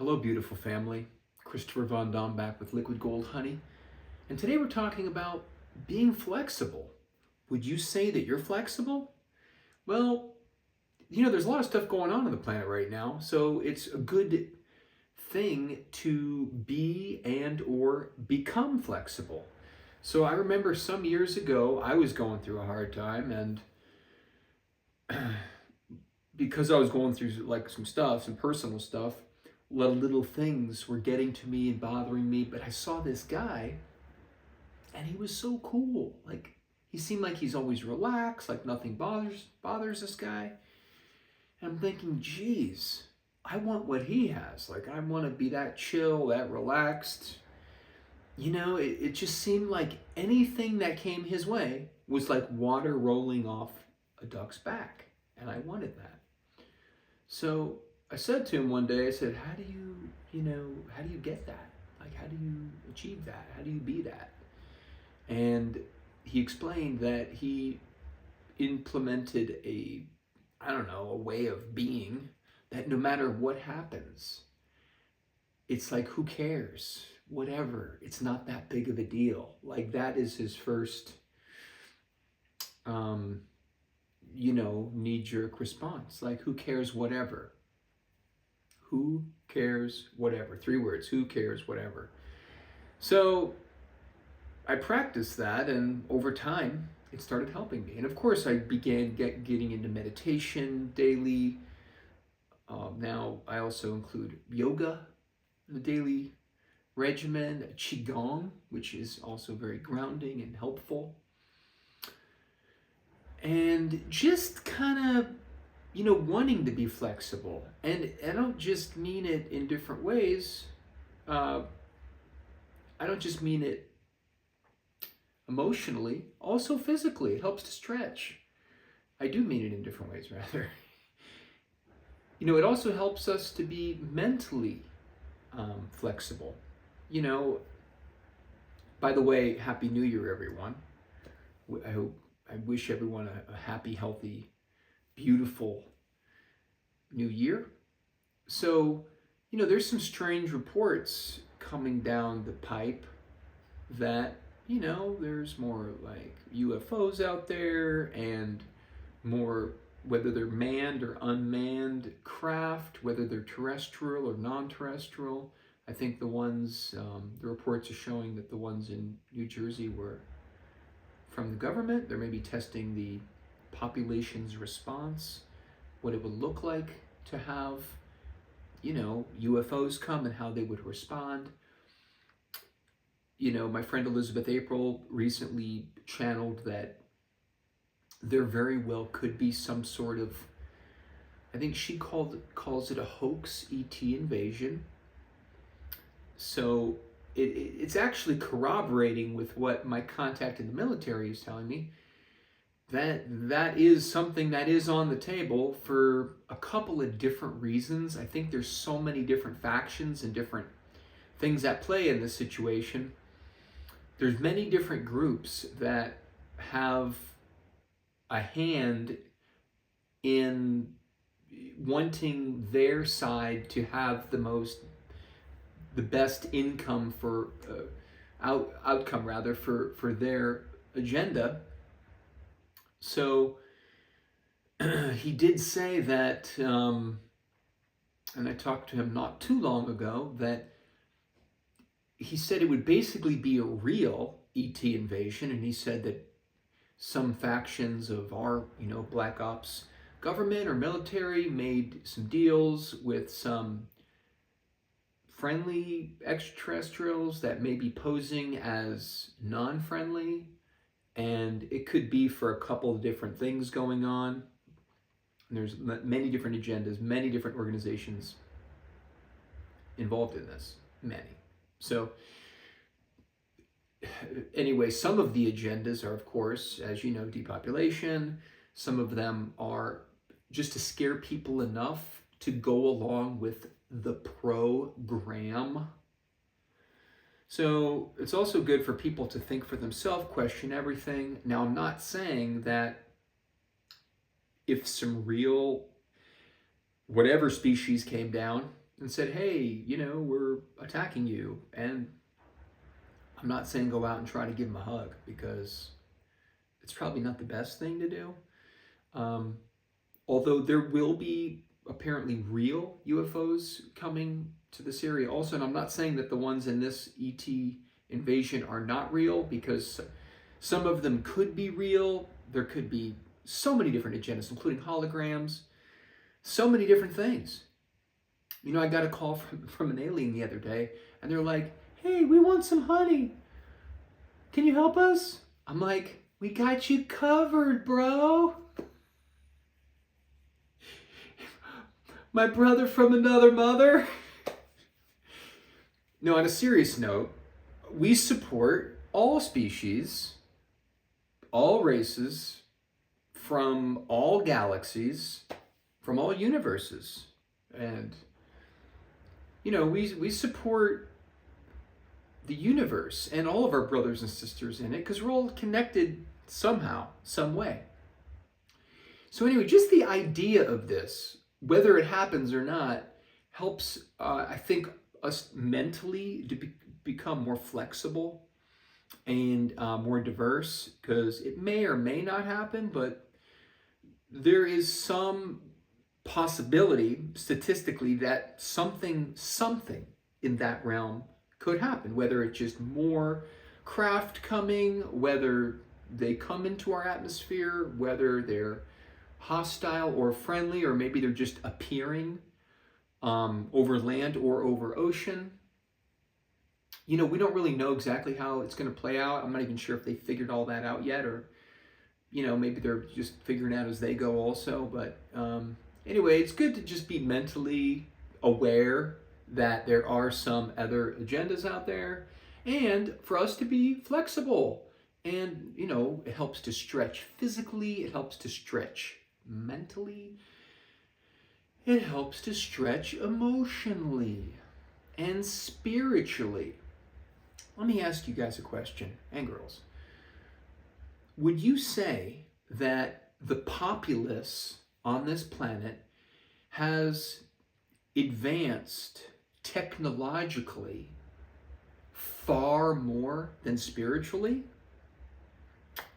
Hello, beautiful family. Christopher Von Dom back with Liquid Gold Honey. And today we're talking about being flexible. Would you say that you're flexible? Well, there's a lot of stuff going on the planet right now, so it's a good thing to be and or become flexible. So I remember some years ago, I was going through a hard time, and because I was going through some personal stuff, a lot of little things were getting to me and bothering me. But I saw this guy, and he was so cool. Like, he seemed like he's always relaxed, like nothing bothers this guy. And I'm thinking, geez, I want what he has. Like, I want to be that chill, that relaxed. It just seemed like anything that came his way was like water rolling off a duck's back, and I wanted that. So I said to him one day, I said, how do you get that? Like, how do you achieve that? How do you be that? And he explained that he implemented a way of being that no matter what happens, it's like, who cares? Whatever. It's not that big of a deal. Like, that is his first, knee-jerk response. Like, who cares? Whatever. Who cares? Whatever. 3 words. Who cares? Whatever. So I practiced that, and over time, it started helping me. And of course, I began getting into meditation daily. Now I also include yoga in the daily regimen, qigong, which is also very grounding and helpful. And just kind of, wanting to be flexible. And I don't just mean it in different ways. I don't just mean it emotionally, also physically. It helps to stretch. I do mean it in different ways, rather. It also helps us to be mentally flexible. By the way, Happy New Year, everyone. I wish everyone a happy, healthy, beautiful new year. So, there's some strange reports coming down the pipe that, there's more like UFOs out there, and more, whether they're manned or unmanned craft, whether they're terrestrial or non-terrestrial. I think the reports are showing that the ones in New Jersey were from the government. They're maybe testing the population's response, what it would look like to have, UFOs come and how they would respond. My friend Elizabeth April recently channeled that there very well could be some sort of, I think she calls it a hoax ET invasion. So it's actually corroborating with what my contact in the military is telling me, that is something that is on the table for a couple of different reasons. I think there's so many different factions and different things at play in this situation. There's many different groups that have a hand in wanting their side to have the best income outcome rather for their agenda. So he did say that, and I talked to him not too long ago, that he said it would basically be a real ET invasion, and he said that some factions of our, Black Ops government or military made some deals with some friendly extraterrestrials that may be posing as non-friendly, and it could be for a couple of different things going on. And there's many different agendas, many different organizations involved in this, many. So anyway, some of the agendas are, of course, as you know, depopulation. Some of them are just to scare people enough to go along with the program. So it's also good for people to think for themselves, question everything. Now, I'm not saying that if some real whatever species came down, and said, hey, you know, we're attacking you. And I'm not saying go out and try to give them a hug, because it's probably not the best thing to do. Um, Although there will be apparently real UFOs coming to this area also. And I'm not saying that the ones in this ET invasion are not real, because some of them could be real. There could be so many different agendas, including holograms, so many different things. You know, I got a call from an alien the other day, and they're like, hey, we want some honey. Can you help us? I'm like, we got you covered, bro. My brother from another mother. No, on a serious note, we support all species, all races, from all galaxies, from all universes. And, you know, we support the universe and all of our brothers and sisters in it, because we're all connected somehow, some way. So anyway, just the idea of this, whether it happens or not, helps, I think, us mentally to become more flexible and more diverse, because it may or may not happen, but there is some possibility statistically that something in that realm could happen, whether it's just more craft coming, whether they come into our atmosphere, whether they're hostile or friendly, or maybe they're just appearing over land or over ocean. You know, we don't really know exactly how it's going to play out. I'm not even sure if they figured all that out yet, or, you know, maybe they're just figuring out as they go also. But anyway, it's good to just be mentally aware that there are some other agendas out there, and for us to be flexible. And, you know, it helps to stretch physically, it helps to stretch mentally, it helps to stretch emotionally and spiritually. Let me ask you guys a question, and girls. Would you say that the populace on this planet has advanced technologically far more than spiritually?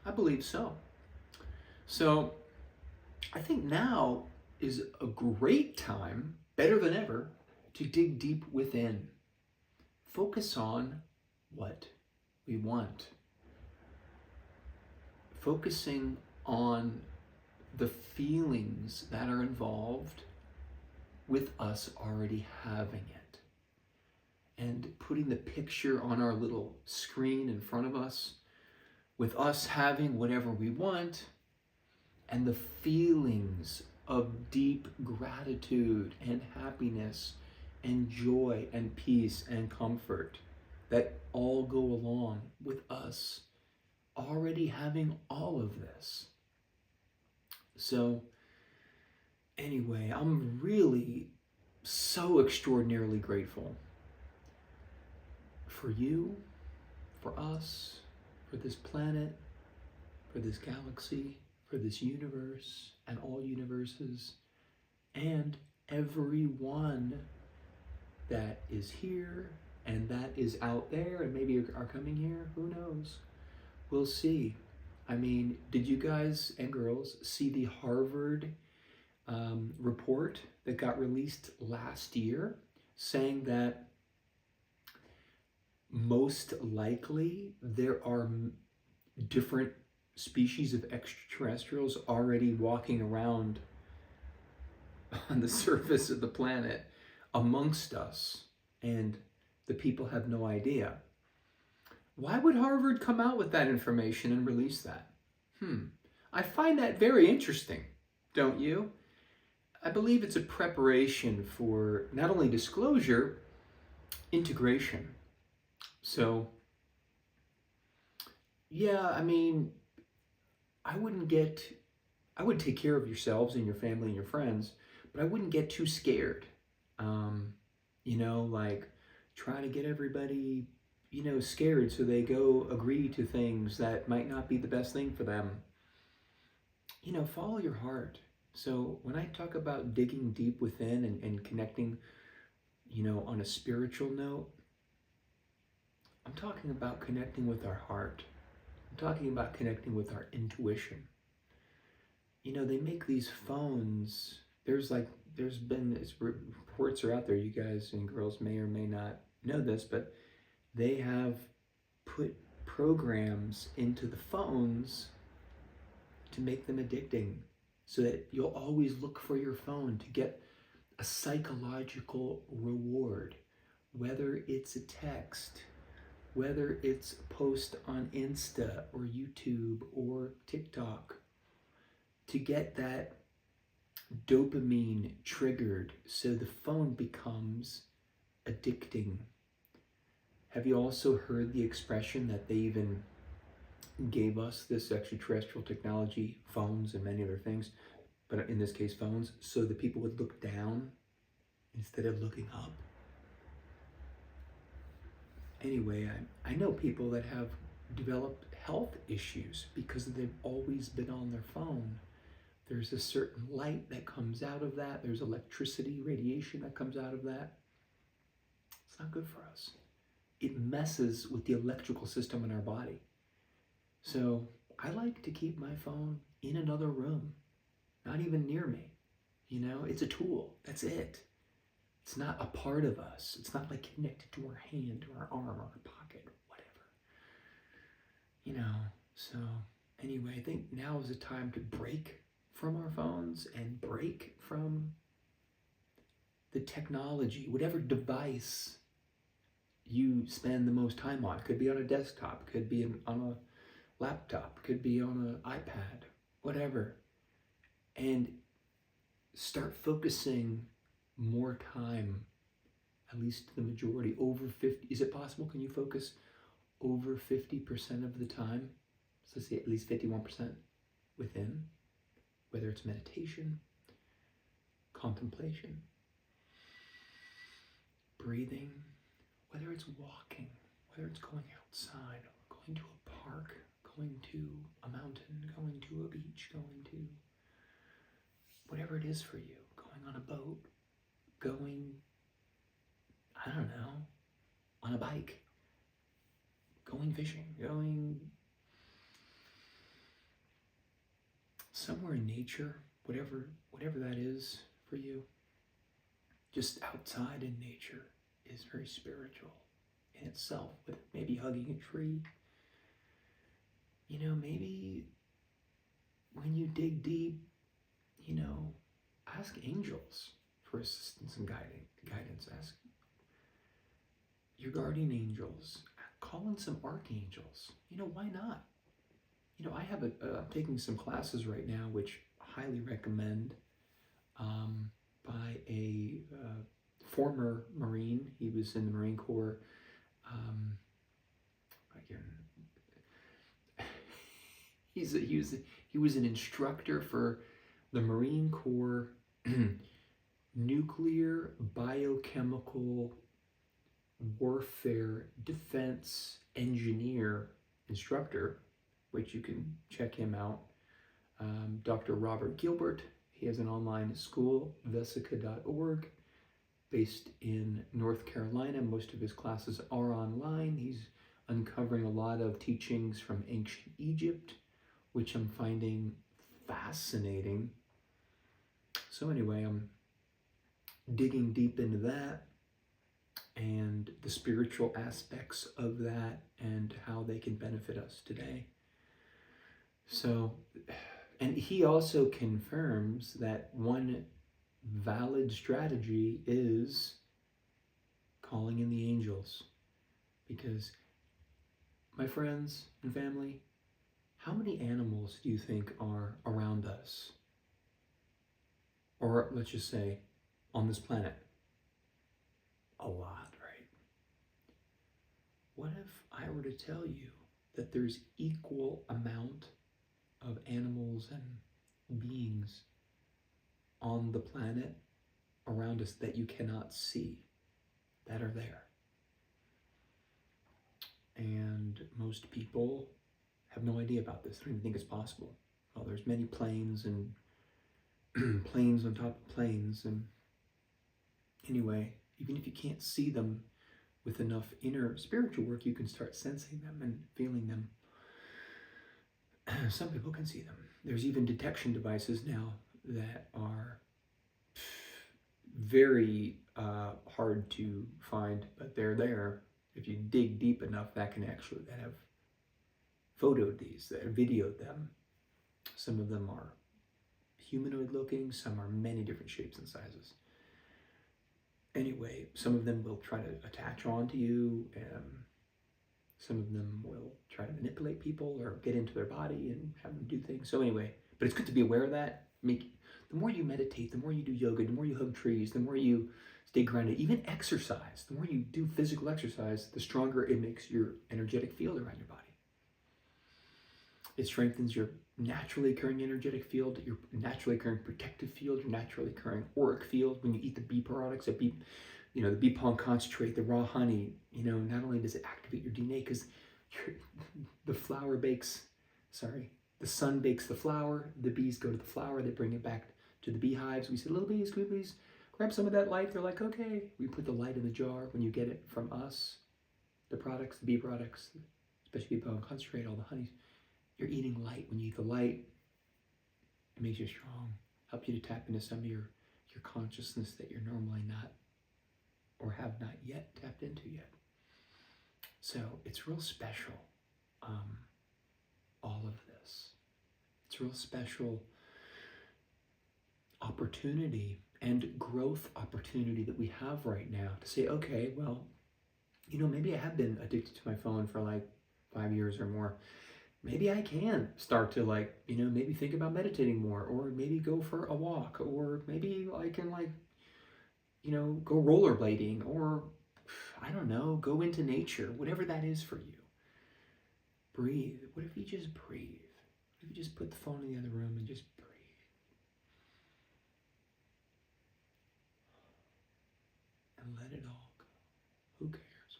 I believe so. So I think now is a great time, better than ever, to dig deep within. Focus on what we want. Focusing on the feelings that are involved with us already having it. And putting the picture on our little screen in front of us, with us having whatever we want, and the feelings of deep gratitude and happiness and joy and peace and comfort that all go along with us already having all of this. So anyway, I'm really so extraordinarily grateful for you, for us, for this planet, for this galaxy, for this universe and all universes, and everyone that is here and that is out there and maybe are coming here. Who knows? We'll see. I mean, did you guys and girls see the Harvard report that got released last year, saying that most likely there are different species of extraterrestrials already walking around on the surface of the planet amongst us, and the people have no idea? Why would Harvard come out with that information and release that? I find that very interesting, don't you? I believe it's a preparation for not only disclosure, integration. So, yeah, I mean, I would take care of yourselves and your family and your friends, but I wouldn't get too scared. You know, like try to get everybody, you know, scared so they go agree to things that might not be the best thing for them. You know, follow your heart. So when I talk about digging deep within and connecting on a spiritual note, I'm talking about connecting with our heart. I'm talking about connecting with our intuition. They make these phones. There's been reports are out there. You guys and girls may or may not know this, but they have put programs into the phones to make them addicting, so that you'll always look for your phone to get a psychological reward, whether it's a text, whether it's a post on Insta or YouTube or TikTok, to get that dopamine triggered so the phone becomes addicting. Have you also heard the expression that they even gave us this extraterrestrial technology, phones and many other things, but in this case phones, so that people would look down instead of looking up? Anyway, I know people that have developed health issues because they've always been on their phone. There's a certain light that comes out of that. There's electricity, radiation that comes out of that. It's not good for us. It messes with the electrical system in our body. So I like to keep my phone in another room, not even near me. It's a tool. That's it. It's not a part of us. It's not like connected to our hand or our arm or our pocket, whatever. So anyway, I think now is the time to break from our phones and break from the technology, whatever device you spend the most time on. It could be on a desktop, could be on a laptop, could be on an iPad, whatever. And start focusing more time, at least the majority, over 50. Is it possible? Can you focus over 50% of the time? So let's say at least 51% within, whether it's meditation, contemplation, breathing, whether it's walking, whether it's going outside, going to a park, going to a mountain, going to a beach, going to whatever it is for you, going on a boat, going, I don't know, on a bike, going fishing, going somewhere in nature, whatever that is for you. Just outside in nature is very spiritual in itself, with maybe hugging a tree. Maybe when you dig deep, ask angels for assistance and guidance. Ask your guardian angels. Call in some archangels. Why not? I'm taking some classes right now, which I highly recommend, by a former Marine. He was in the Marine Corps. He was an instructor for the Marine Corps nuclear biochemical warfare defense engineer instructor, which you can check him out. Dr. Robert Gilbert. He has an online school, vesica.org, based in North Carolina. Most of his classes are online. He's uncovering a lot of teachings from ancient Egypt, which I'm finding fascinating. So anyway, I'm digging deep into that and the spiritual aspects of that and how they can benefit us today. So, and he also confirms that one valid strategy is calling in the angels. Because, my friends and family, how many animals do you think are around us? Or let's just say, on this planet? A lot, right? What if I were to tell you that there's equal amount of animals and beings on the planet around us that you cannot see, that are there? And most people have no idea about this. They don't even think it's possible. Well, there's many planes and planes on top of planes. And anyway, Even if you can't see them with enough inner spiritual work, you can start sensing them and feeling them. Some people can see them. There's even detection devices now that are very hard to find, but they're there. If you dig deep enough, that have photoed these, that have videoed them. Some of them are humanoid looking, some are many different shapes and sizes. Anyway, some of them will try to attach onto you, some of them will try to manipulate people or get into their body and have them do things. So anyway, but it's good to be aware of that. The more you meditate, the more you do yoga, the more you hug trees, the more you stay grounded, even exercise, the more you do physical exercise, the stronger it makes your energetic field around your body. It strengthens your naturally occurring energetic field, your naturally occurring protective field, your naturally occurring auric field. When you eat the bee products, the bee pollen concentrate, the raw honey, not only does it activate your DNA, because the sun bakes the flower, the bees go to the flower, they bring it back to the beehives. We said, little bees, can we please grab some of that light? They're like, okay. We put the light in the jar. When you get it from us, the products, the bee products, especially bee pollen concentrate, all the honeys, you're eating light. When you eat the light, it makes you strong, helps you to tap into some of your consciousness that you're normally not or have not yet tapped into yet. So it's real special, all of this. It's a real special opportunity and growth opportunity that we have right now to say, okay, well, maybe I have been addicted to my phone for like 5 years or more. Maybe I can start to maybe think about meditating more, or maybe go for a walk, or maybe I can go rollerblading, or I don't know, go into nature, whatever that is for you. Breathe. What if you just breathe? What if you just put the phone in the other room and just breathe? And let it all go. Who cares?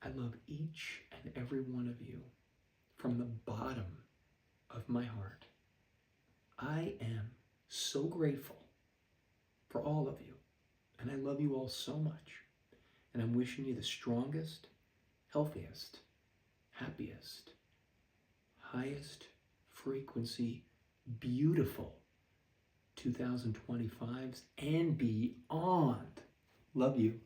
Whatever. I love each and every one of you from the bottom of my heart. I am so grateful for all of you. And I love you all so much. And I'm wishing you the strongest, healthiest, happiest, highest frequency, beautiful 2025s and beyond. Love you.